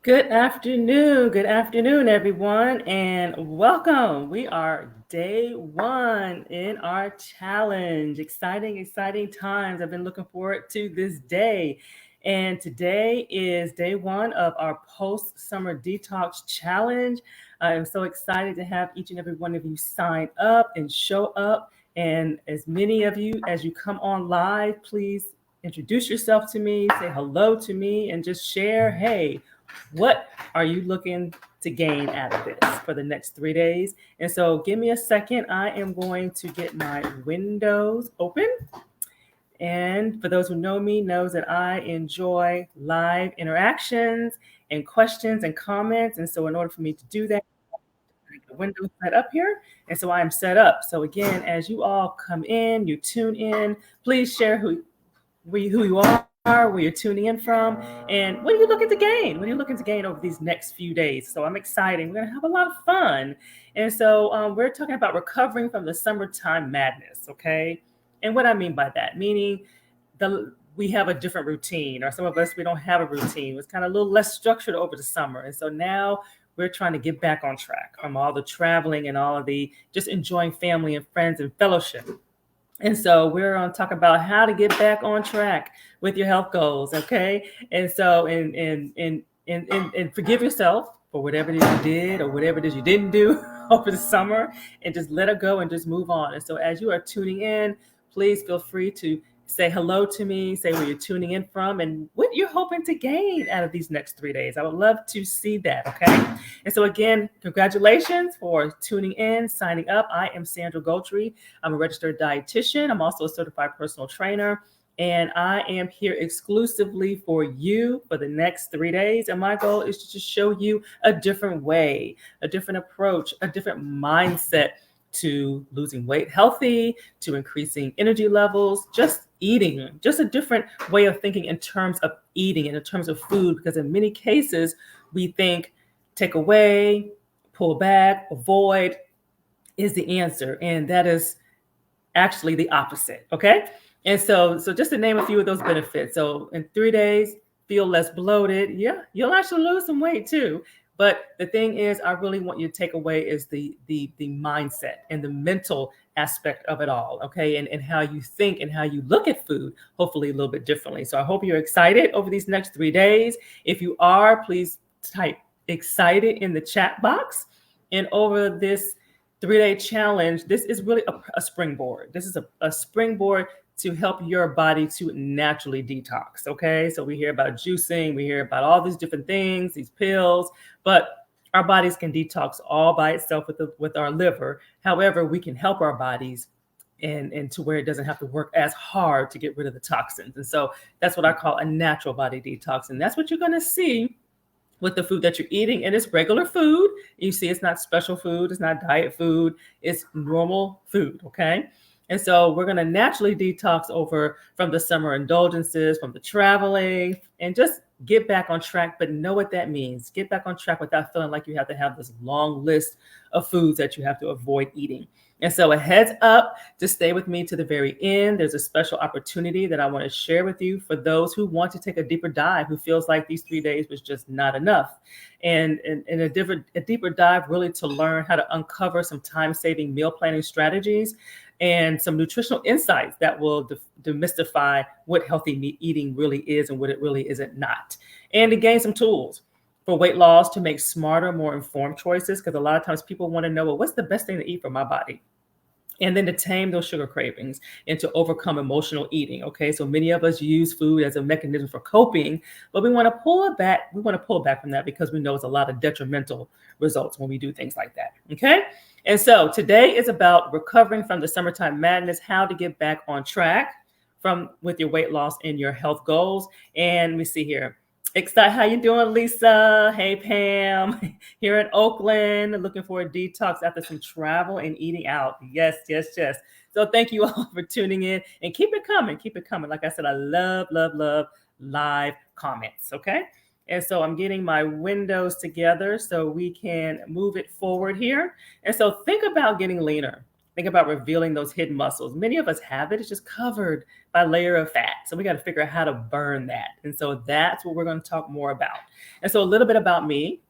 Good afternoon, everyone, and welcome. We are day one in our challenge. Exciting times. I've been looking forward to this day. And today is day one of our post summer detox challenge. I am so excited to have each and every one of you sign up and show up. And as many of you as you come on live, please introduce yourself to me, say hello to me, and just share, hey, what are you looking to gain out of this for the next 3 days? And so give me a second. I am going to get my windows open. And for those who know me, knows that I enjoy live interactions and questions and comments. And so in order for me to do that, the window set up here. And so I am set up. So again, as you all come in, you tune in, please share who you are, where you're tuning in from, and what are you looking to gain? What are you looking to gain over these next few days? So I'm excited. We're going to have a lot of fun. And so we're talking about recovering from the summertime madness, okay? And what I mean by that, meaning we have a different routine, or some of us, we don't have a routine. It's kind of a little less structured over the summer. And so now we're trying to get back on track from all the traveling and all of the just enjoying family and friends and fellowship. And so we're going to talk about how to get back on track with your health goals, okay? And so and forgive yourself for whatever it is you did or whatever it is you didn't do over the summer, and just let it go and just move on. And so as you are tuning in, please feel free to say hello to me, say where you're tuning in from, and what you're hoping to gain out of these next 3 days. I would love to see that, okay? And so again, congratulations for tuning in, signing up. I am Sandra Goltry. I'm a registered dietitian. I'm also a certified personal trainer. And I am here exclusively for you for the next 3 days. And my goal is to just show you a different way, a different approach, a different mindset to losing weight healthy, to increasing energy levels, just eating, just a different way of thinking in terms of eating and in terms of food. Because in many cases, we think take away, pull back, avoid is the answer. And that is actually the opposite. Okay. And so just to name a few of those benefits. So in 3 days, feel less bloated. Yeah, you'll actually lose some weight too. But the thing is, I really want you to take away is the mindset and the mental aspect of it all. Okay. And how you think and how you look at food, hopefully a little bit differently. So I hope you're excited over these next 3 days. If you are, please type excited in the chat box. And over this 3 day challenge, this is really a springboard. This is a springboard to help your body to naturally detox. Okay. So we hear about juicing, we hear about all these different things, these pills, but our bodies can detox all by itself with our liver. However, we can help our bodies and to where it doesn't have to work as hard to get rid of the toxins. And so that's what I call a natural body detox. And that's what you're going to see with the food that you're eating. And it's regular food. You see, it's not special food. It's not diet food. It's normal food. Okay. And so we're going to naturally detox over from the summer indulgences, from the traveling, and just get back on track. But know what that means. Get back on track without feeling like you have to have this long list of foods that you have to avoid eating. And so a heads up to stay with me to the very end. There's a special opportunity that I want to share with you for those who want to take a deeper dive, who feels like these 3 days was just not enough. And a deeper dive really to learn how to uncover some time-saving meal planning strategies and some nutritional insights that will demystify what healthy eating really is and what it really isn't not. And to gain some tools for weight loss to make smarter, more informed choices. Because a lot of times people want to know, well, what's the best thing to eat for my body? And then to tame those sugar cravings and to overcome emotional eating. Okay, so many of us use food as a mechanism for coping, but we want to pull it back. We want to pull back from that because we know it's a lot of detrimental results when we do things like that. Okay, and so today is about recovering from the summertime madness, how to get back on track with your weight loss and your health goals. And we see here. Excited. How you doing, Lisa? Hey, Pam. Here in Oakland, looking for a detox after some travel and eating out. Yes. So thank you all for tuning in and keep it coming. Keep it coming. Like I said, I love live comments. Okay. And so I'm getting my windows together so we can move it forward here. And so think about getting leaner. think about revealing those hidden muscles. Many of us have it, it's just covered by a layer of fat. So we got to figure out how to burn that. And so that's what we're going to talk more about. And so a little bit about me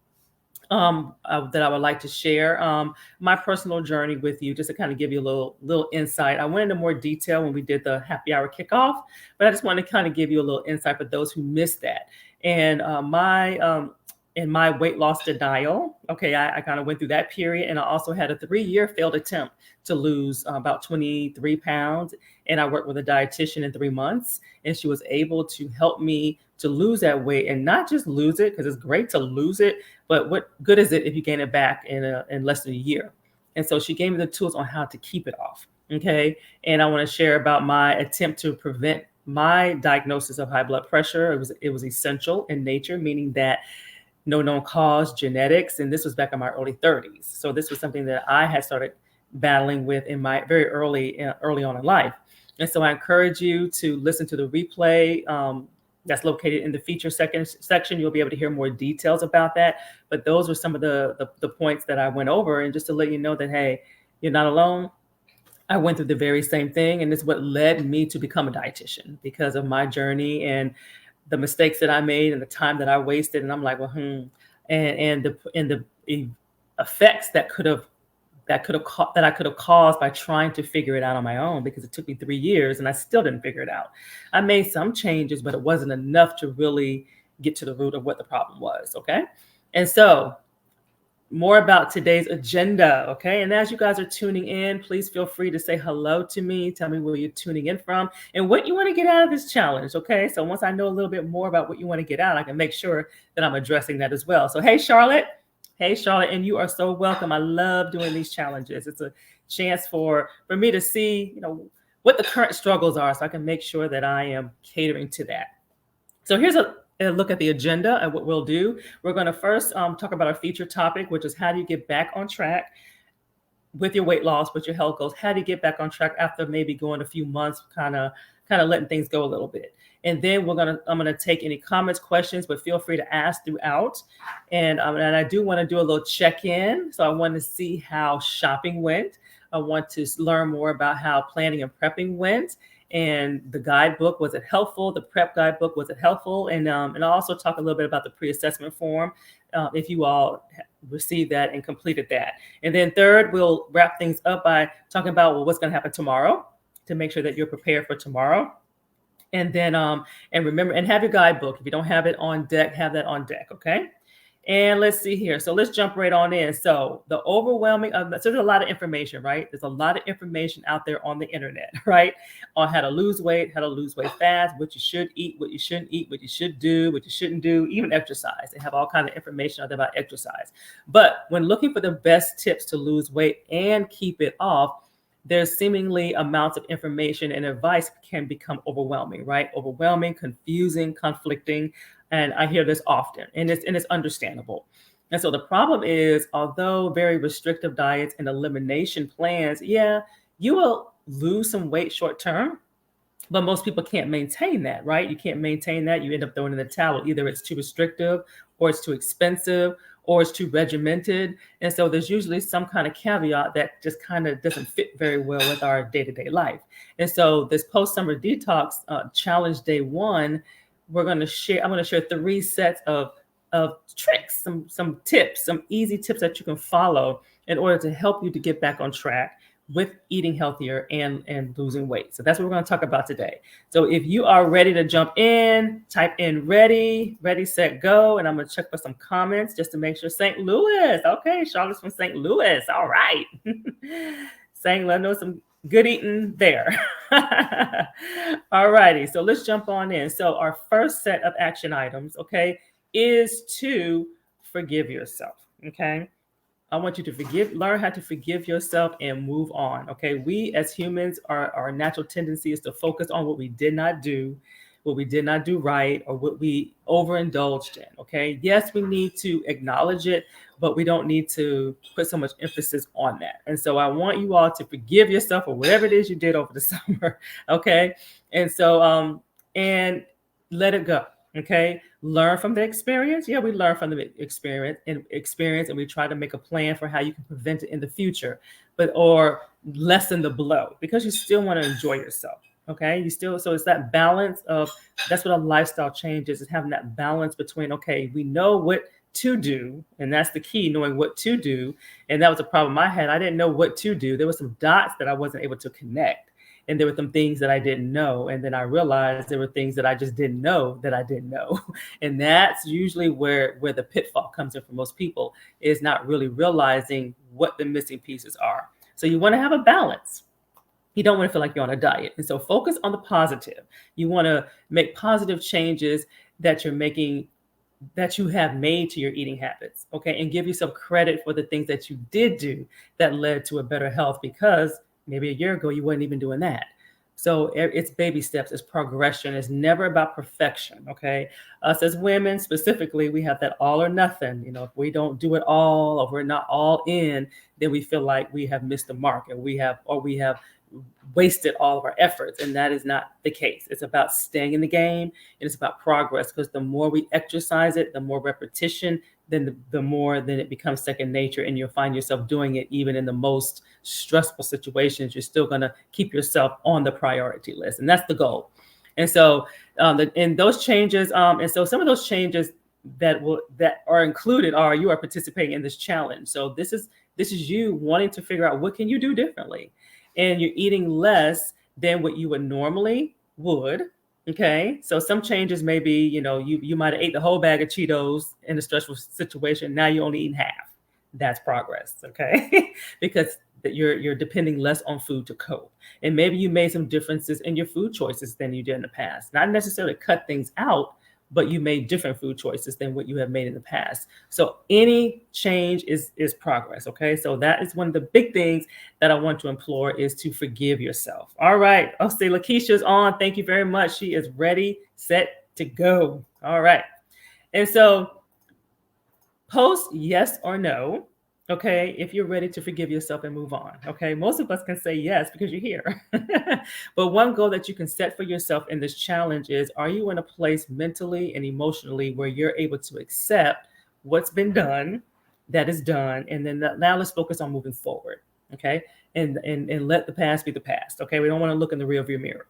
that I would like to share my personal journey with you, just to kind of give you a little insight. I went into more detail when we did the happy hour kickoff, but I just want to kind of give you a little insight for those who missed that. And in my weight loss denial, okay, I kind of went through that period, and I also had a 3-year failed attempt to lose about 23 pounds. And I worked with a dietitian in 3 months, and she was able to help me to lose that weight, and not just lose it, because it's great to lose it, but what good is it if you gain it back in less than a year? And so she gave me the tools on how to keep it off. Okay. And I want to share about my attempt to prevent my diagnosis of high blood pressure. It was essential in nature, meaning that no known cause, genetics, and this was back in my early 30s. So this was something that I had started battling with in my very early on in life. And so I encourage you to listen to the replay that's located in the feature section. You'll be able to hear more details about that. But those are some of the points that I went over. And just to let you know that, hey, you're not alone. I went through the very same thing. And it's what led me to become a dietitian, because of my journey and the mistakes that I made and the time that I wasted. And I'm like, well, and the effects that I could have caused by trying to figure it out on my own, because it took me 3 years and I still didn't figure it out. I made some changes, but it wasn't enough to really get to the root of what the problem was. Okay. And so more about today's agenda. Okay. And as you guys are tuning in, please feel free to say hello to me. Tell me where you're tuning in from and what you want to get out of this challenge. Okay. So once I know a little bit more about what you want to get out, I can make sure that I'm addressing that as well. So, hey, Charlotte. Hey, Charlotte, and you are so welcome. I love doing these challenges. It's a chance for me to see, what the current struggles are, so I can make sure that I am catering to that. So here's a look at the agenda and what we'll do. We're going to first talk about our feature topic, which is how do you get back on track with your weight loss, with your health goals? How do you get back on track after maybe going a few months, kind of letting things go a little bit? And then I'm gonna take any comments, questions, but feel free to ask throughout. And I do want to do a little check-in. So I want to see how shopping went. I want to learn more about how planning and prepping went. And the guidebook, was it helpful? The prep guidebook, was it helpful? And I'll also talk a little bit about the pre-assessment form, if you all received that and completed that. And then third, we'll wrap things up by talking about what's going to happen tomorrow, to make sure that you're prepared for tomorrow. And then, and remember, and have your guidebook. If you don't have it on deck, have that on deck, okay? And let's see here. So let's jump right on in. So the overwhelming, so there's a lot of information, right? There's a lot of information out there on the internet, right? On how to lose weight fast, what you should eat, what you shouldn't eat, what you should do, what you shouldn't do, even exercise. They have all kinds of information out there about exercise. But when looking for the best tips to lose weight and keep it off, there's seemingly amounts of information and advice can become overwhelming, right? Overwhelming, confusing, conflicting. And I hear this often, and it's understandable. And so the problem is, although very restrictive diets and elimination plans, yeah, you will lose some weight short term, but most people can't maintain that, right? You can't maintain that. You end up throwing in the towel. Either it's too restrictive, or it's too expensive, or it's too regimented. And so there's usually some kind of caveat that just kind of doesn't fit very well with our day-to-day life. And so this post-summer detox challenge day 1, I'm going to share 3 sets of tricks, some tips, some easy tips that you can follow in order to help you to get back on track with eating healthier and losing weight. So that's what we're going to talk about today. So if you are ready to jump in, type in ready, set, go. And I'm going to check for some comments just to make sure. St. Louis. Okay, Charlotte's from St. Louis. All right. Saying, let know some good eating there. All righty. So let's jump on in. So our first set of action items, okay, is to forgive yourself. Okay. I want you to learn how to forgive yourself and move on. Okay. We as humans, our natural tendency is to focus on what we did not do right, or what we overindulged in. Okay. Yes, we need to acknowledge it, but we don't need to put so much emphasis on that. And so I want you all to forgive yourself for whatever it is you did over the summer. Okay. And so, and let it go. Okay, learn from the experience. Yeah, we learn from the experience, and we try to make a plan for how you can prevent it in the future, but or lessen the blow because you still want to enjoy yourself. Okay, you still so it's that balance of that's what a lifestyle change is having that balance between okay, we know what to do, and that's the key, knowing what to do. And that was a problem I had. I didn't know what to do. There were some dots that I wasn't able to connect, and there were some things that I didn't know. And then I realized there were things that I just didn't know that I didn't know. And that's usually where the pitfall comes in for most people, is not really realizing what the missing pieces are. So you want to have a balance. You don't want to feel like you're on a diet. And so focus on the positive. You want to make positive changes that you're making, that you have made to your eating habits, okay? And give yourself credit for the things that you did do that led to a better health, because maybe a year ago you weren't even doing that. So it's baby steps, it's progression. It's never about perfection, okay? Us as women specifically, we have that all or nothing. You know, if we don't do it all, or if we're not all in, then we feel like we have missed the mark, and we have wasted all of our efforts. And that is not the case. It's about staying in the game, and it's about progress, because the more we exercise it, the more repetition, then the more then it becomes second nature, and you'll find yourself doing it even in the most stressful situations. You're still going to keep yourself on the priority list, and that's the goal. And so in those changes, and so some of those changes that are included are you are participating in this challenge. So this is you wanting to figure out what can you do differently, and you're eating less than what you would normally would. Okay, so some changes may be, you might have ate the whole bag of Cheetos in a stressful situation. Now you only eat half. That's progress, okay? Because you're depending less on food to cope. And maybe you made some differences in your food choices than you did in the past. Not necessarily cut things out, but you made different food choices than what you have made in the past. So any change is progress, okay? So that is one of the big things that I want to implore, is to forgive yourself. All right, I'll say Lakeisha's on. Thank you very much. She is ready, set to go. All right. And so post yes or no, okay, if you're ready to forgive yourself and move on, okay? Most of us can say yes because you're here. But one goal that you can set for yourself in this challenge is, are you in a place mentally and emotionally where you're able to accept what's been done, that is done, and then now let's focus on moving forward, okay? And let the past be the past, okay? We don't want to look in the rearview mirror.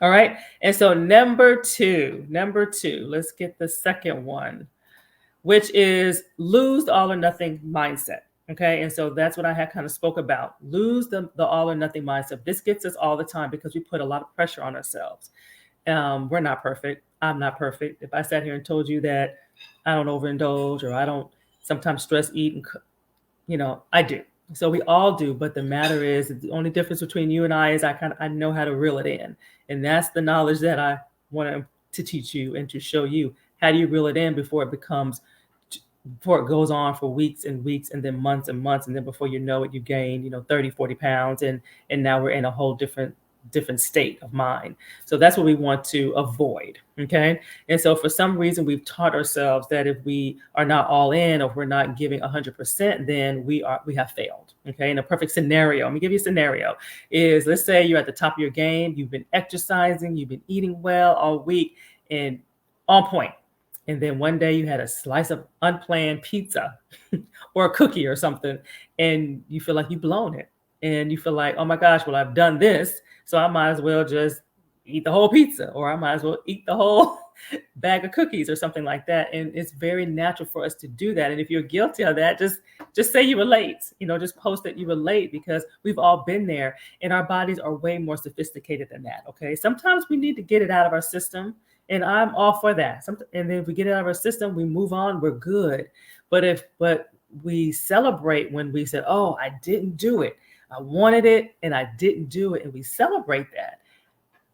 All right, and so number two, let's get the second one, which is lose the all or nothing mindset. Okay. And so that's what I had kind of spoke about. Lose the all or nothing mindset. This gets us all the time because we put a lot of pressure on ourselves. We're not perfect. I'm not perfect. If I sat here and told you that I don't overindulge, or I don't sometimes stress eat, and I do. So we all do. But the matter is, the only difference between you and I is I know how to reel it in. And that's the knowledge that I want to teach you and to show you. How do you reel it in before it goes on for weeks and weeks, and then months and months, and then before you know it, you gain 30, 40 pounds, and now we're in a whole different state of mind. So that's what we want to avoid. Okay. And so for some reason we've taught ourselves that if we are not all in, or if we're not giving 100%, then we have failed. Okay. In a perfect scenario, let me give you a scenario, is let's say you're at the top of your game, you've been exercising, you've been eating well all week and on point. And then one day you had a slice of unplanned pizza or a cookie or something, and you feel like you've blown it. And you feel like, oh my gosh, well, I've done this, so I might as well just eat the whole pizza, or I might as well eat the whole bag of cookies or something like that. And it's very natural for us to do that. And if you're guilty of that, just say you were late, just post that you were late, because we've all been there, and our bodies are way more sophisticated than that. Okay. Sometimes we need to get it out of our system. And I'm all for that. And then if we get it out of our system, we move on, we're good. But we celebrate when we said, oh, I didn't do it. I wanted it and I didn't do it. And we celebrate that.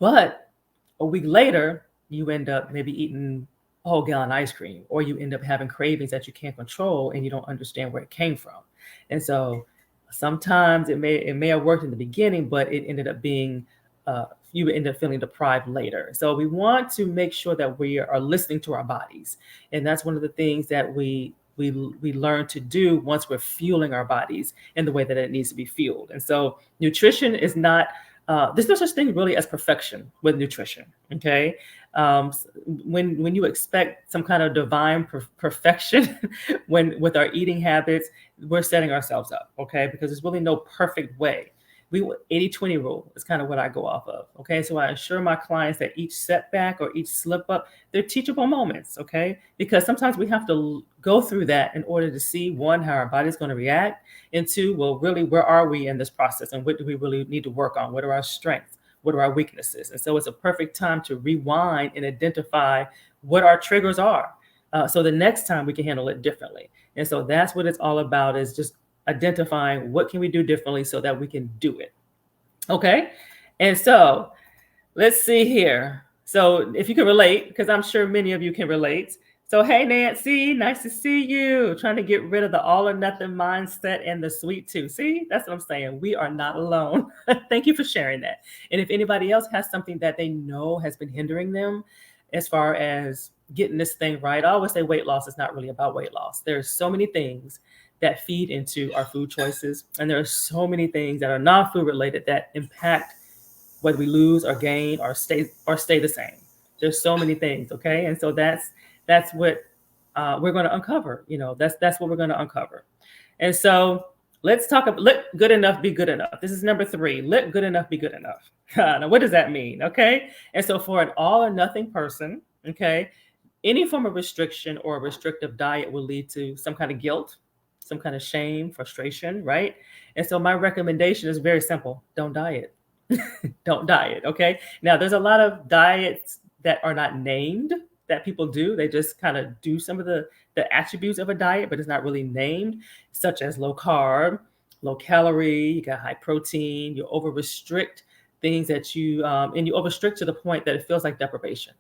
But a week later, you end up maybe eating a whole gallon of ice cream, or you end up having cravings that you can't control and you don't understand where it came from. And so sometimes it may have worked in the beginning, but it ended up being you end up feeling deprived later. So we want to make sure that we are listening to our bodies. And that's one of the things that we learn to do once we're fueling our bodies in the way that it needs to be fueled. And so nutrition is not, there's no such thing really as perfection with nutrition. Okay. When you expect some kind of divine perfection when with our eating habits, we're setting ourselves up, okay? Because there's really no perfect way. 80/20 rule is kind of what I go off of. Okay. So I assure my clients that each setback or each slip up, they're teachable moments. Okay. Because sometimes we have to go through that in order to see, one, how our body's going to react, and two, well, really, where are we in this process and what do we really need to work on? What are our strengths? What are our weaknesses? And so it's a perfect time to rewind and identify what our triggers are. So the next time we can handle it differently. And so that's what it's all about, is just identifying what can we do differently so that we can do it. Okay. And so let's see here. So if you can relate, because I'm sure many of you can relate. So, hey, Nancy, nice to see you. Trying to get rid of the all or nothing mindset and the sweet tooth. See, that's what I'm saying. We are not alone. Thank you for sharing that. And if anybody else has something that they know has been hindering them as far as getting this thing right, I always say weight loss is not really about weight loss. There's so many things that feed into our food choices. And there are so many things that are non-food related that impact whether we lose or gain or stay the same. There's so many things. Okay. And so that's what we're going to uncover. That's what we're going to uncover. And so let's talk about let good enough be good enough. This is number 3. Let good enough be good enough. Now, what does that mean? Okay. And so for an all or nothing person, okay, any form of restriction or a restrictive diet will lead to some kind of guilt, some kind of shame, frustration, right? And so my recommendation is very simple. Don't diet. Don't diet. Okay. Now, there's a lot of diets that are not named that people do. They just kind of do some of the attributes of a diet, but it's not really named, such as low carb, low calorie, you got high protein, you over restrict things that and you over restrict to the point that it feels like deprivation.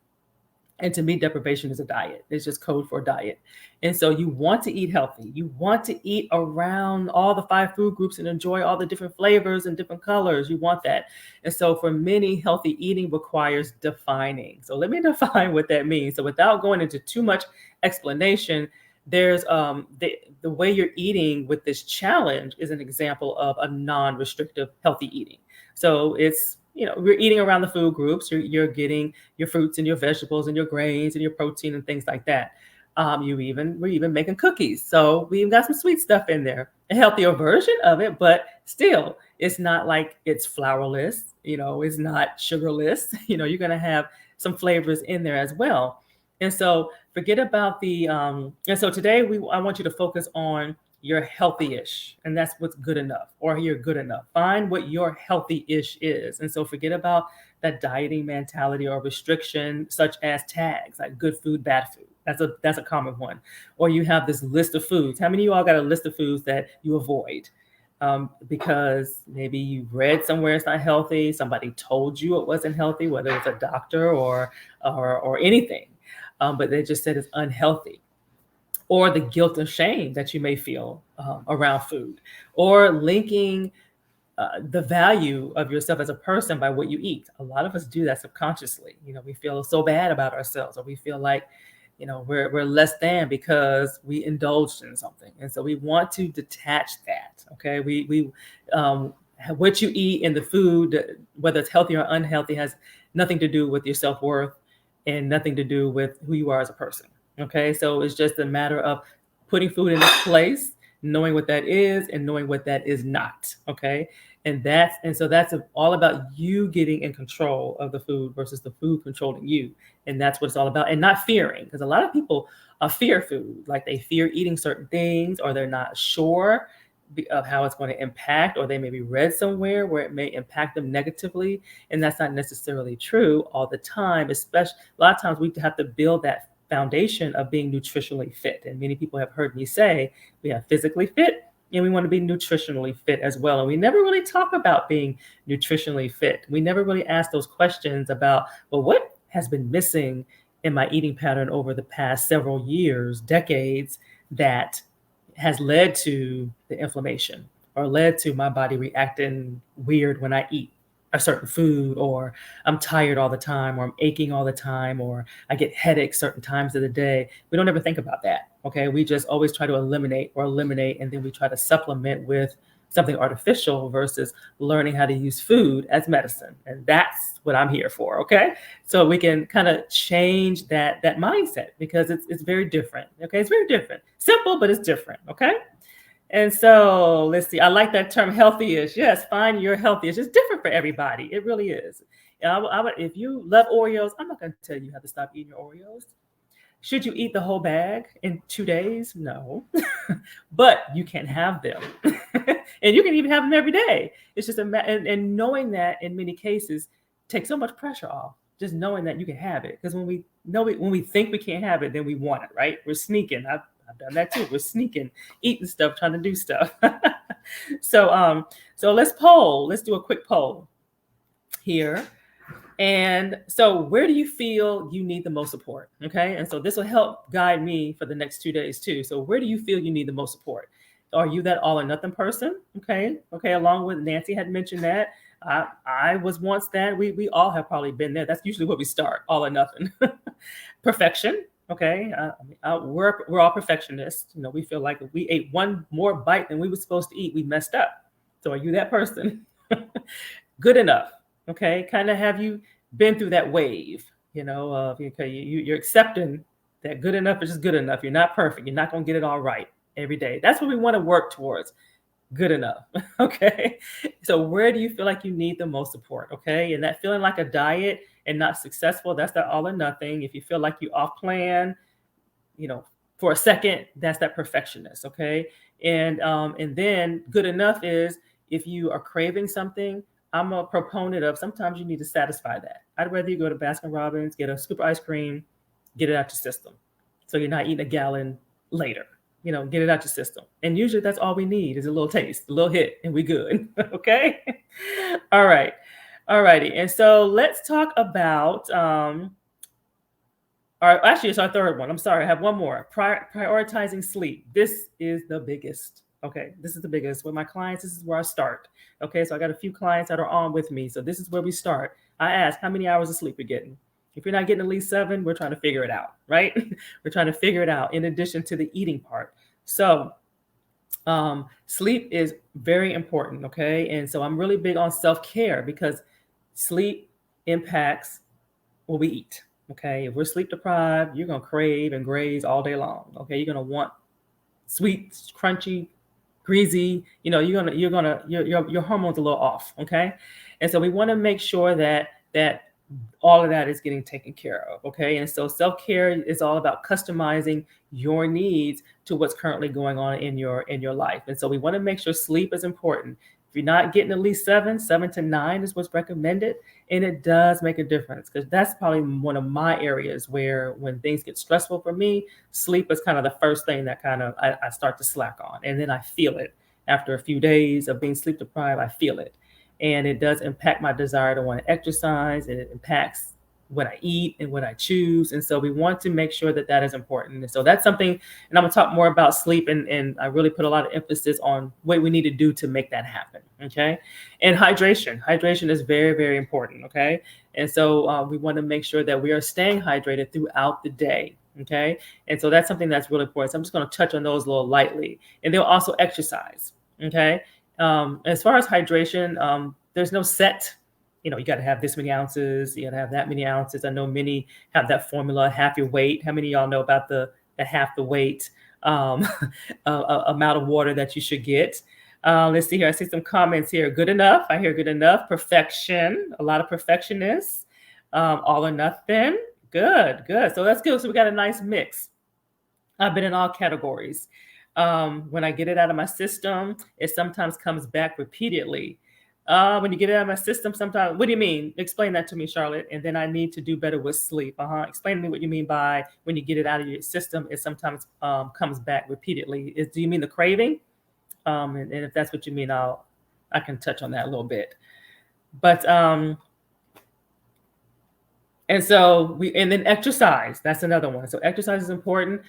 And to me, deprivation is a diet. It's just code for a diet. And so you want to eat healthy. You want to eat around all the 5 food groups and enjoy all the different flavors and different colors. You want that. And so for many, healthy eating requires defining. So let me define what that means. So without going into too much explanation, there's the way you're eating with this challenge is an example of a non-restrictive healthy eating. So it's we're eating around the food groups. You're getting your fruits and your vegetables and your grains and your protein and things like that. We're even making cookies. So we even got some sweet stuff in there, a healthier version of it, but still it's not like it's flourless, it's not sugarless. You're going to have some flavors in there as well. And so forget about and so today I want you to focus on you're healthy-ish, and that's what's good enough, or you're good enough. Find what your healthy-ish is. And so forget about that dieting mentality or restriction, such as tags like good food, bad food. That's a common one. Or you have this list of foods. How many of you all got a list of foods that you avoid? Because maybe you read somewhere it's not healthy, somebody told you it wasn't healthy, whether it's a doctor or anything, but they just said it's unhealthy. Or the guilt and shame that you may feel around food, or linking the value of yourself as a person by what you eat. A lot of us do that subconsciously. We feel so bad about ourselves, or we feel like, we're less than because we indulged in something. And so we want to detach that. Okay. What you eat in the food, whether it's healthy or unhealthy, has nothing to do with your self-worth and nothing to do with who you are as a person. Okay, so it's just a matter of putting food in its place, knowing what that is and knowing what that is not. Okay, and so that's all about you getting in control of the food versus the food controlling you. And that's what it's all about, and not fearing, because a lot of people fear food, like they fear eating certain things, or they're not sure of how it's going to impact, or they maybe read somewhere where it may impact them negatively. And that's not necessarily true all the time. Especially a lot of times we have to build that foundation of being nutritionally fit. And many people have heard me say we have physically fit and we want to be nutritionally fit as well. And we never really talk about being nutritionally fit. We never really ask those questions about, well, what has been missing in my eating pattern over the past several years, decades, that has led to the inflammation or led to my body reacting weird when I eat a certain food, or I'm tired all the time, or I'm aching all the time, or I get headaches certain times of the day. We don't ever think about that. Okay. We just always try to eliminate, and then we try to supplement with something artificial versus learning how to use food as medicine. And that's what I'm here for. Okay. So we can kind of change that mindset because it's very different. Okay. It's very different. Simple, but it's different. Okay. And so let's see. I like that term healthy-ish. Yes, find your healthiest. It's different for everybody. It really is. And if you love Oreos, I'm not going to tell you how to stop eating your Oreos. Should you eat the whole bag in 2 days? No, but you can have them, and you can even have them every day. It's just and knowing that in many cases takes so much pressure off. Just knowing that you can have it, because when we know it, when we think we can't have it, then we want it, right? We're sneaking. I've done that too. We're sneaking, eating stuff, trying to do stuff. So let's poll. Let's do a quick poll here. And so where do you feel you need the most support? Okay. And so this will help guide me for the next 2 days too. So where do you feel you need the most support? Are you that all or nothing person? Okay. Okay. Along with Nancy had mentioned that. I was once that. We all have probably been there. That's usually where we start, all or nothing. Perfection. Okay. We're all perfectionists. You know, we feel like if we ate one more bite than we were supposed to eat, we messed up. So are you that person? Good enough. Okay, kind of have you been through that wave, you know, of okay, you're accepting that good enough is just good enough. You're not perfect. You're not going to get it all right every day. That's what we want to work towards. Good enough. Okay. So where do you feel like you need the most support? Okay. And that feeling like a diet and not successful, that's that all or nothing. If you feel like you off plan, you know, for a second, that's that perfectionist. Okay. And then good enough is if you are craving something, I'm a proponent of sometimes you need to satisfy that. I'd rather you go to Baskin Robbins, get a scoop of ice cream, get it out your system. So you're not eating a gallon later. You know, get it out your system. And usually that's all we need is a little taste, a little hit, and we good. Okay. All right. All righty. And so let's talk about actually, it's our third one. I'm sorry, I have one more. Prioritizing sleep. This is the biggest. Okay, this is the biggest. With my clients, this is where I start. Okay, so I got a few clients that are on with me. So this is where we start. I ask, how many hours of sleep you're getting? If you're not getting at least 7, we're trying to figure it out, right? We're trying to figure it out in addition to the eating part. So sleep is very important, okay? And so I'm really big on self-care because sleep impacts what we eat, okay? If we're sleep deprived, you're going to crave and graze all day long, okay? You're going to want sweet, crunchy, greasy, you know, your hormones a little off. Okay. And so we want to make sure that all of that is getting taken care of. Okay. And so self-care is all about customizing your needs to what's currently going on in your life. And so we want to make sure sleep is important. If you're not getting at least 7 to 9 is what's recommended. And it does make a difference because that's probably one of my areas where when things get stressful for me, sleep is kind of the first thing that kind of I start to slack on. And then I feel it after a few days of being sleep deprived, I feel it. And it does impact my desire to want to exercise. And it impacts what I eat and what I choose. And so we want to make sure that that is important. And so that's something, and I'm gonna talk more about sleep and I really put a lot of emphasis on what we need to do to make that happen. Okay. And hydration is very, very important. Okay. And so we want to make sure that we are staying hydrated throughout the day. Okay. And so that's something that's really important. So I'm just going to touch on those a little lightly, and they'll also exercise. Okay. As far as hydration, there's no set, you know, you got to have this many ounces, you got to have that many ounces. I know many have that formula, half your weight. How many of y'all know about the half the weight amount of water that you should get? Let's see here. I see some comments here. Good enough. I hear good enough. Perfection. A lot of perfectionists. All or nothing. Good. So that's good. So we got a nice mix. I've been in all categories. When I get it out of my system, it sometimes comes back repeatedly. When you get it out of my system, sometimes, what do you mean? Explain that to me, Charlotte. And then I need to do better with sleep. Explain to me what you mean by when you get it out of your system, it sometimes comes back repeatedly. Do you mean the craving? And if that's what you mean, I can touch on that a little bit. But and then exercise. That's another one. So exercise is important.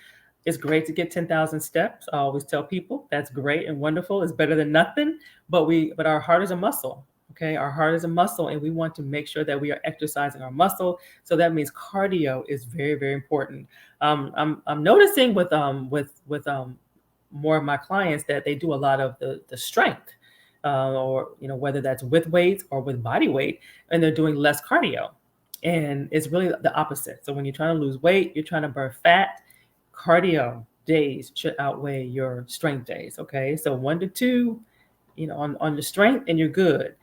It's great to get 10,000 steps. I always tell people that's great and wonderful. It's better than nothing. But our heart is a muscle. Okay, our heart is a muscle, and we want to make sure that we are exercising our muscle. So that means cardio is very, very important. I'm noticing with more of my clients that they do a lot of the strength. or whether that's with weights or with body weight, and they're doing less cardio. And it's really the opposite. So when you're trying to lose weight, you're trying to burn fat, cardio days should outweigh your strength days. Okay, so 1 to 2, on the strength, and you're good.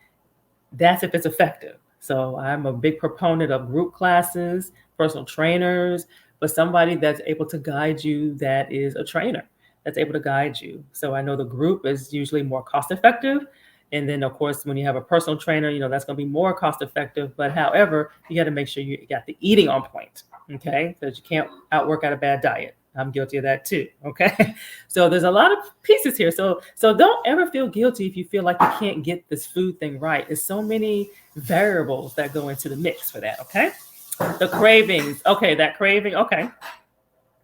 That's if it's effective. So I'm a big proponent of group classes, personal trainers, but somebody that's able to guide you, that is a trainer that's able to guide you. So I know the group is usually more cost effective. And then, of course, when you have a personal trainer, that's going to be more cost effective. But however, you got to make sure you got the eating on point. Okay. Because you can't outwork out a bad diet. I'm guilty of that too. Okay. So there's a lot of pieces here. So don't ever feel guilty if you feel like you can't get this food thing right. There's so many variables that go into the mix for that. Okay. The cravings. Okay. That craving. Okay.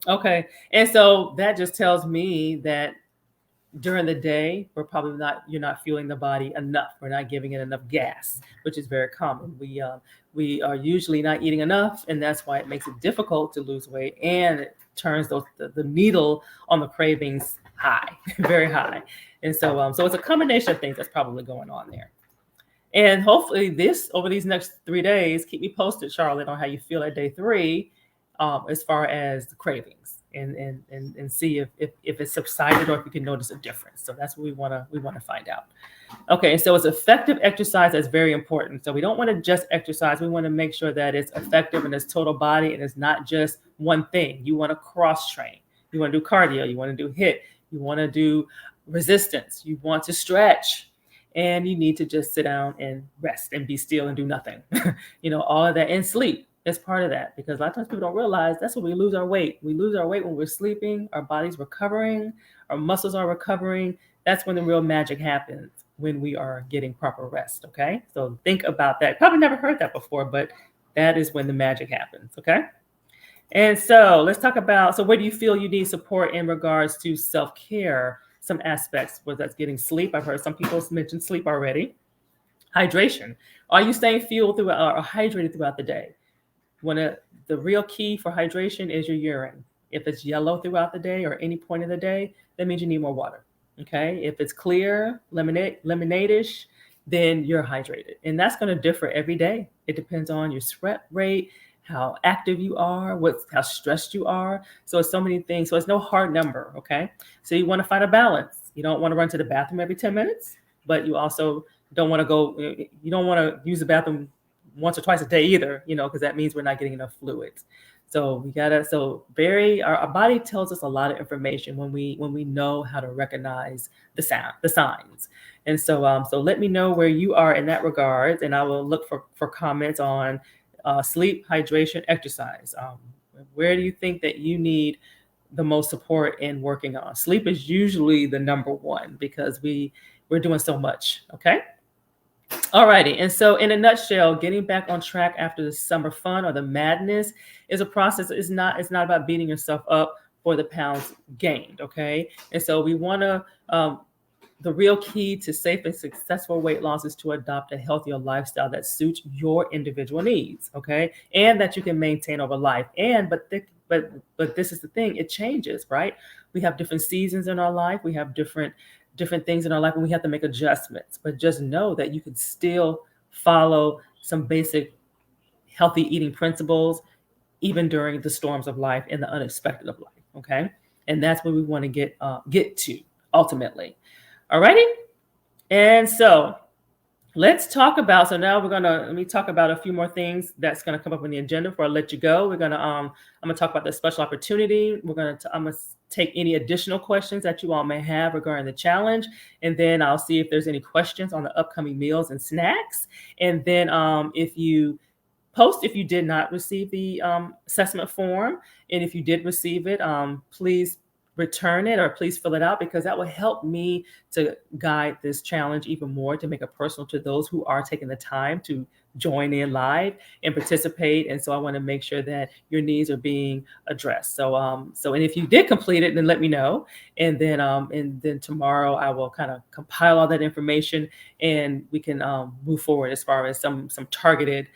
Okay. And so that just tells me that during the day, you're not fueling the body enough. We're not giving it enough gas, which is very common. We are usually not eating enough, and that's why it makes it difficult to lose weight, and it turns the needle on the cravings high, very high. And so it's a combination of things that's probably going on there. And hopefully over these next 3 days, keep me posted, Charlotte, on how you feel at day 3, as far as the cravings. And see if it's subsided or if you can notice a difference. So that's what we want to find out. Okay, so it's effective exercise that's very important. So we don't want to just exercise. We want to make sure that it's effective and it's total body and it's not just one thing. You want to cross train. You want to do cardio. You want to do HIIT. You want to do resistance. You want to stretch. And you need to just sit down and rest and be still and do nothing. All of that, and sleep. It's part of that, because a lot of times people don't realize that's when we lose our weight. We lose our weight when we're sleeping, our body's recovering, our muscles are recovering. That's when the real magic happens, when we are getting proper rest. Okay. So think about that. Probably never heard that before, but that is when the magic happens. Okay. And so let's talk about, so where do you feel you need support in regards to self-care? Some aspects, whether that's getting sleep. I've heard some people mention sleep already. Hydration. Are you staying fueled throughout or hydrated throughout the day? The real key for hydration is your urine. If it's yellow throughout the day or any point of the day, that means you need more water. Okay. If it's clear, lemonade-ish, then you're hydrated. And that's going to differ every day. It depends on your sweat rate, how active you are, how stressed you are. So it's so many things. So it's no hard number. Okay. So you want to find a balance. You don't want to run to the bathroom every 10 minutes, but you also don't want to use the bathroom once or twice a day either, because that means we're not getting enough fluids. So our body tells us a lot of information when we know how to recognize the signs. And so let me know where you are in that regard, and I will look for comments on sleep, hydration, exercise. Where do you think that you need the most support in working on? Sleep is usually the number one, because we're doing so much. Okay. Alrighty. And so in a nutshell, getting back on track after the summer fun or the madness is a process. It's not about beating yourself up for the pounds gained. Okay. And so we want to, the real key to safe and successful weight loss is to adopt a healthier lifestyle that suits your individual needs. Okay. And that you can maintain over life. But this is the thing, it changes, right? We have different seasons in our life. We have different things in our life, and we have to make adjustments. But just know that you can still follow some basic healthy eating principles, even during the storms of life and the unexpected of life. Okay. And that's where we want to get to ultimately. Alrighty. And so let's talk about, let me talk about a few more things that's going to come up on the agenda before I let you go. I'm going to talk about the special opportunity. I'm going to take any additional questions that you all may have regarding the challenge. And then I'll see if there's any questions on the upcoming meals and snacks. And then if you did not receive the assessment form, and if you did receive it, please return it, or please fill it out, because that will help me to guide this challenge even more, to make it personal to those who are taking the time to join in live and participate. And so I want to make sure that your needs are being addressed. So and if you did complete it, then let me know. And then tomorrow I will kind of compile all that information, and we can move forward as far as some targeted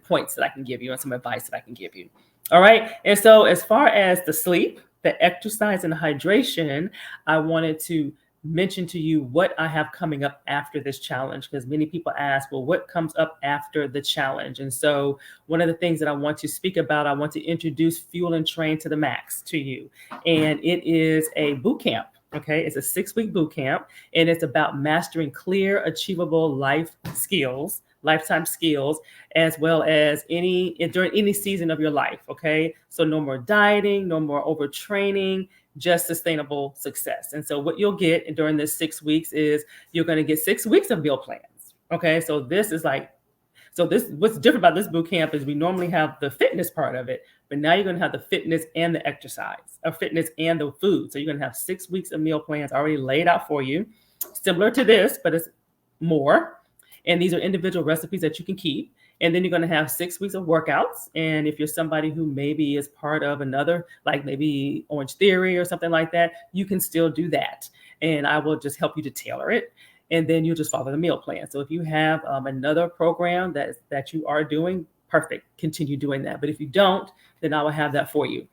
points that I can give you and some advice that I can give you. All right. And so as far as the sleep, the exercise, and the hydration, I wanted to mention to you what I have coming up after this challenge, because many people ask, well, what comes up after the challenge? And so one of the things that I want to speak about, I want to introduce Fuel and Train to the Max to you. And it is a boot camp. Okay, it's a 6-week boot camp, and it's about mastering clear, achievable lifetime skills, as well as during any season of your life. Okay, so no more dieting, no more overtraining, just sustainable success. And so what you'll get during this 6 weeks is you're going to get 6 weeks of meal plans. Okay, so what's different about this boot camp is we normally have the fitness part of it, but now you're going to have the fitness and the exercise, or fitness and the food. So you're going to have 6 weeks of meal plans already laid out for you, similar to this, but it's more. And these are individual recipes that you can keep. And then you're going to have 6 weeks of workouts. And if you're somebody who maybe is part of another, like maybe Orange Theory or something like that, you can still do that. And I will just help you to tailor it. And then you'll just follow the meal plan. So if you have another program that you are doing, perfect, continue doing that. But if you don't, then I will have that for you.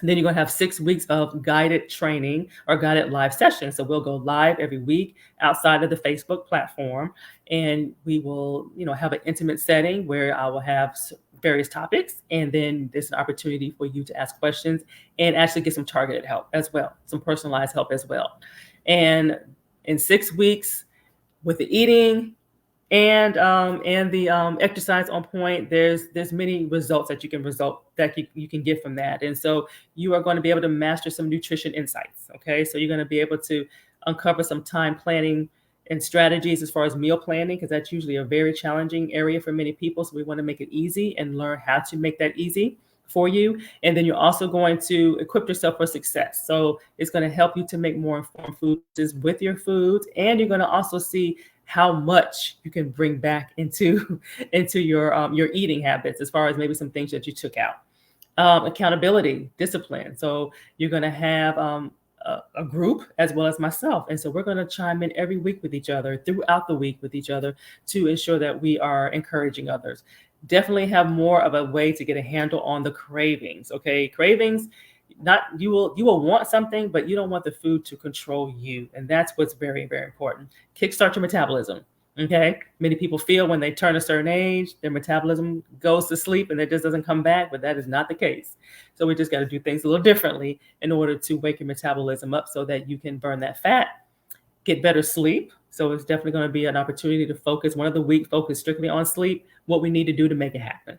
And then you're going to have 6 weeks of guided training or guided live sessions. So we'll go live every week outside of the Facebook platform. And we will, have an intimate setting where I will have various topics. And then there's an opportunity for you to ask questions and actually get some targeted help as well, some personalized help as well. And in 6 weeks with the eating and the exercise on point, there's many results that you can get from that. And so you are going to be able to master some nutrition insights. Okay, so you're going to be able to uncover some time planning and strategies as far as meal planning, because that's usually a very challenging area for many people. So we want to make it easy and learn how to make that easy for you. And then you're also going to equip yourself for success. So it's going to help you to make more informed food choices with your foods. And you're going to also see how much you can bring back into your eating habits, as far as maybe some things that you took out. Accountability, discipline. So you're going to have a group as well as myself. And so we're going to chime in every week with each other, throughout the week with each other, to ensure that we are encouraging others. Definitely have more of a way to get a handle on the cravings. Okay, cravings, you will want something, but you don't want the food to control you. And that's what's very, very important. Kickstart your metabolism. Okay, many people feel when they turn a certain age, their metabolism goes to sleep and it just doesn't come back, but that is not the case. So we just got to do things a little differently in order to wake your metabolism up so that you can burn that fat, get better sleep. So it's definitely going to be an opportunity to focus strictly on sleep, what we need to do to make it happen.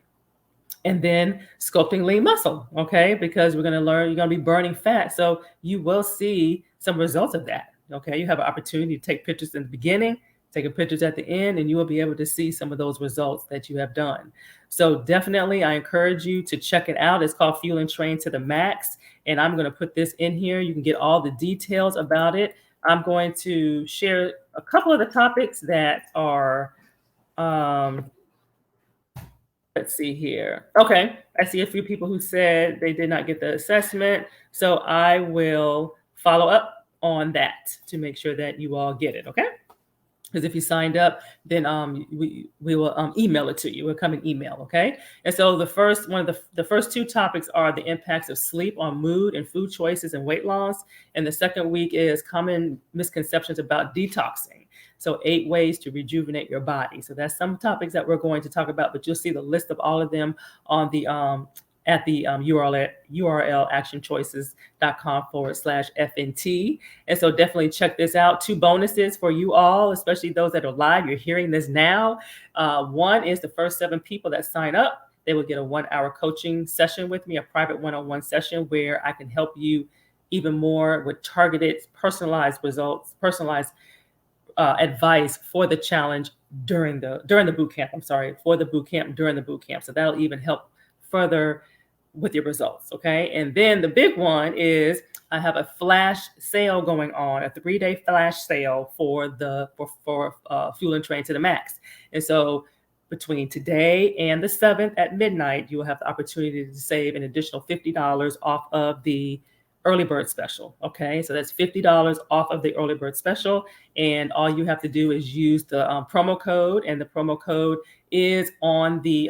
And then sculpting lean muscle, okay? Because you're going to be burning fat. So you will see some results of that, okay? You have an opportunity to take pictures in the beginning, taking pictures at the end, and you will be able to see some of those results that you have done. So definitely, I encourage you to check it out. It's called Fuel and Train to the Max. And I'm going to put this in here. You can get all the details about it. I'm going to share a couple of the topics that are, let's see here. Okay, I see a few people who said they did not get the assessment. So I will follow up on that to make sure that you all get it, okay? Because if you signed up, then we will email it to you. It'll come in email, okay? And so the first two topics are the impacts of sleep on mood and food choices and weight loss. And the second week is common misconceptions about detoxing. So 8 ways to rejuvenate your body. So that's some topics that we're going to talk about, but you'll see the list of all of them on the at the URL actionchoices.com/FNT. And so definitely check this out. 2 bonuses for you all, especially those that are live. You're hearing this now. One is the first 7 people that sign up, they will get a 1-hour coaching session with me, a private one-on-one session where I can help you even more with targeted, personalized results, personalized advice for the challenge during the boot camp. For the boot camp, during the boot camp. So that'll even help further with your results. Okay. And then the big one is I have a flash sale going on, a 3-day flash sale for Fuel and Train to the Max. And so between today and the 7th at midnight, you will have the opportunity to save an additional $50 off of the early bird special. Okay, so that's $50 off of the early bird special, and all you have to do is use the promo code, and the promo code is on the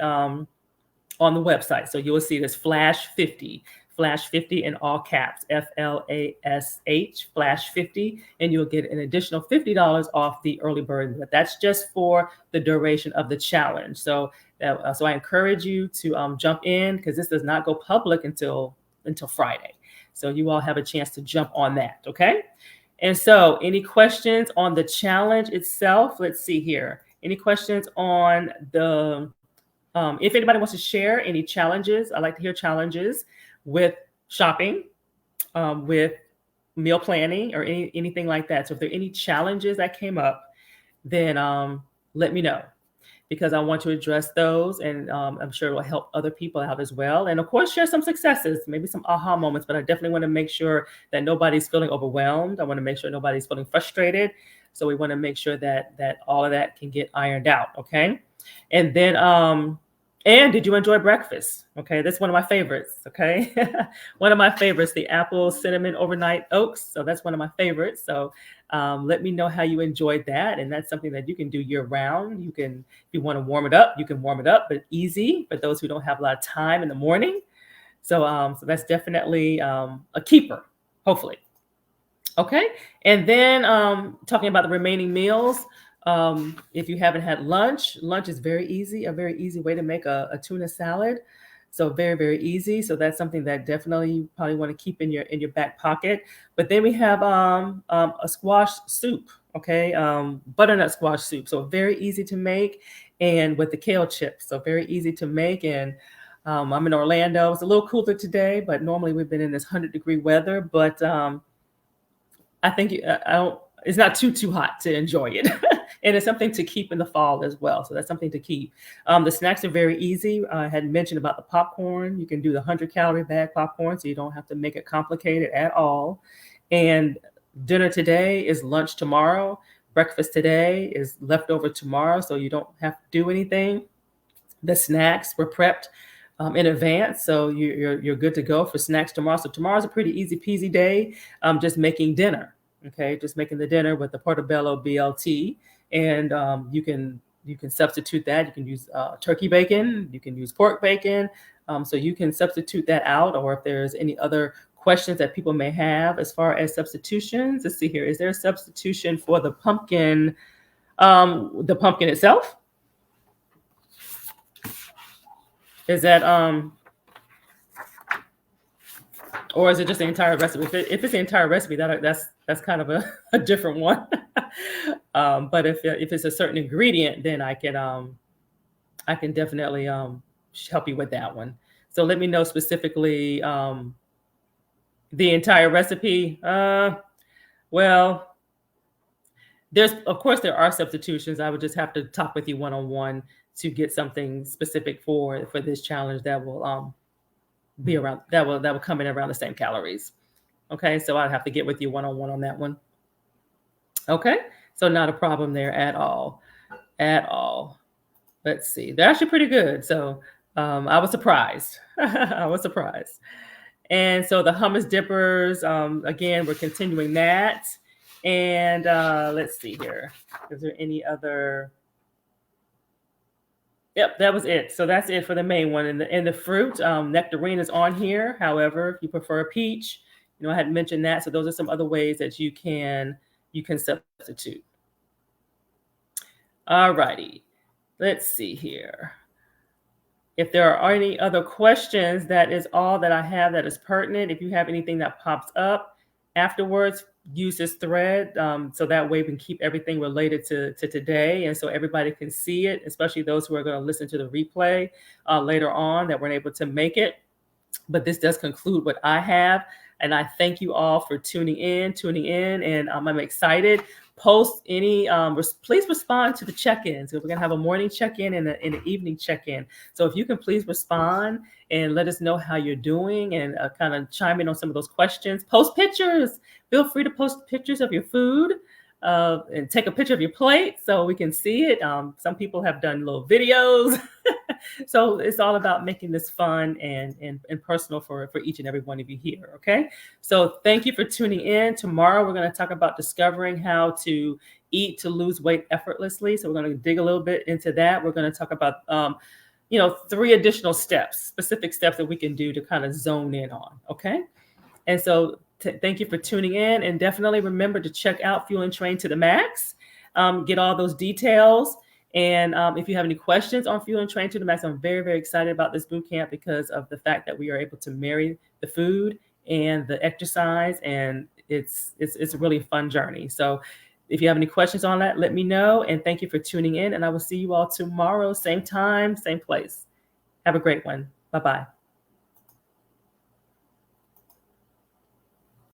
website. So you will see this Flash 50 Flash 50 in all caps, FLASH, Flash 50, and you'll get an additional $50 off the early bird. But that's just for the duration of the challenge. So I encourage you to jump in, because this does not go public until Friday. So you all have a chance to jump on that, okay? And so any questions on the challenge itself? Let's see here. Any questions on the, if anybody wants to share any challenges, I'd like to hear challenges with shopping, with meal planning, or anything like that. So if there are any challenges that came up, then let me know, because I want to address those, and I'm sure it will help other people out as well. And of course, share some successes, maybe some aha moments, but I definitely want to make sure that nobody's feeling overwhelmed. I want to make sure nobody's feeling frustrated. So we want to make sure that all of that can get ironed out, okay? And then, and did you enjoy breakfast? Okay, that's one of my favorites, okay? One of my favorites, the apple cinnamon overnight oats. So that's one of my favorites. So let me know how you enjoyed that. And that's something that you can do year round. You can, if you want to warm it up, you can warm it up, but easy for those who don't have a lot of time in the morning. So, so that's definitely a keeper, hopefully. Okay, and then talking about the remaining meals, if you haven't had lunch is very easy, a very easy way to make a tuna salad. So very, very easy. So that's something that definitely you probably want to keep in your back pocket. But then we have a squash soup, okay, butternut squash soup. So very easy to make, and with the kale chips. So very easy to make. And I'm in Orlando. It's a little cooler today, but normally we've been in this 100-degree weather. But I think it's not too hot to enjoy it. And it's something to keep in the fall as well. So that's something to keep. The snacks are very easy. I had mentioned about the popcorn. You can do the 100-calorie bag popcorn, so you don't have to make it complicated at all. And dinner today is lunch tomorrow. Breakfast today is leftover tomorrow, so you don't have to do anything. The snacks were prepped in advance, so you're good to go for snacks tomorrow. So tomorrow's a pretty easy peasy day. Just making dinner, okay? Just making the dinner with the portobello BLT, and you can substitute that. You can use turkey bacon, you can use pork bacon, so you can substitute that out. Or if there's any other questions that people may have as far as substitutions, let's see here. Is there a substitution for the pumpkin itself? Is that or is it just the entire recipe? If it's the entire recipe, that's kind of a different one. But if it's a certain ingredient, then I can definitely help you with that one. So let me know specifically the entire recipe. Well, of course there are substitutions. I would just have to talk with you one-on-one to get something specific for this challenge that will be around, that will come in around the same calories. Okay, so I'd have to get with you one-on-one on that one. Okay, so not a problem there at all. Let's see, they're actually pretty good. So I was surprised. I was surprised. And so the hummus dippers, again, we're continuing that. And let's see here. Is there any other? Yep, that was it. So that's it for the main one. And the fruit, nectarine is on here. However, if you prefer a peach, I had mentioned that. So those are some other ways that you can substitute. All righty. Let's see here. If there are any other questions, that is all that I have that is pertinent. If you have anything that pops up afterwards, use this thread, so that way we can keep everything related to today, and so everybody can see it, especially those who are going to listen to the replay later on that weren't able to make it. But this does conclude what I have, and I thank you all for tuning in, and I'm excited. Post any, please respond to the check-ins. So we're gonna have a morning check-in and an evening check-in. So if you can please respond and let us know how you're doing, and kind of chime in on some of those questions. Post pictures. Feel free to post pictures of your food and take a picture of your plate so we can see it. Some people have done little videos. So it's all about making this fun and personal for each and every one of you here, okay? So thank you for tuning in. Tomorrow we're going to talk about discovering how to eat to lose weight effortlessly. So we're going to dig a little bit into that. We're going to talk about 3 additional steps, specific steps that we can do to kind of zone in on. Okay. And so thank you for tuning in, and definitely remember to check out Fuel and Train to the Max. Get all those details. And if you have any questions on Fuel and Train to the Max, I'm very, very excited about this boot camp because of the fact that we are able to marry the food and the exercise, and it's a really fun journey. So if you have any questions on that, let me know. And thank you for tuning in. And I will see you all tomorrow, same time, same place. Have a great one. Bye-bye.